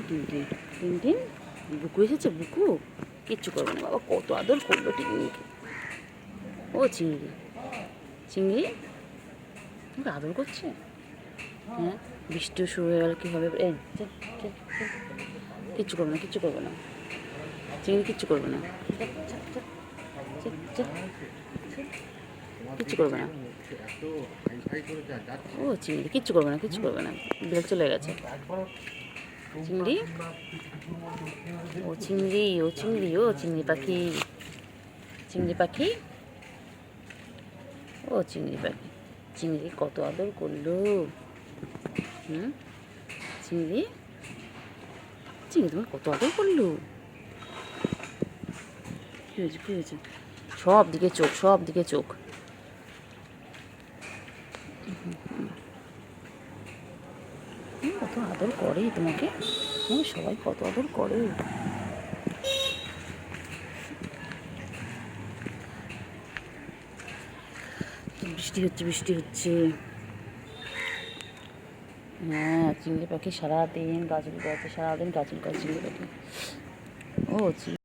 Tin tin tin tin বুকু এসেছে বুকু, কিচ্ছু করবে না বাবা, কত আদর করলো টিনটিনকে। ও চিংড়ি, চিংড়ি আমাকে আদর করছে। হ্যাঁ, বৃষ্টিও শুরু হয়ে গেল, কী হবে? এই কিচ্ছু করবে না, কিচ্ছু করবে না, চিংড়ি কিচ্ছু করবে না, কিচ্ছু করবে না। ও চিংড়ি কিচ্ছু করবে না, কিচ্ছু করবে না, বিড়াল চলে গেছে। চিংড়ি, ও চিংড়ি, ও চিংড়ি, ও চিংড়ি পাখি, চিংড়ি পাখি, ও চিংড়ি পাখি। চিংড়ি কত আদর করলো। চিংড়ি, চিংড়ি তোমার কত আদর করলো। কী হয়েছে, কী হয়েছে? সব দিকে চোখ, সব দিকে চোখ। কত আদর করে তোমাকে, সবাই কত আদর করে। বৃষ্টি হচ্ছে, বৃষ্টি হচ্ছে। হ্যাঁ, চিংড়ি পাখি সারাদিন গাছগুলো আছে, সারাদিন গাছগুলো চিংড়ি পাখি। ও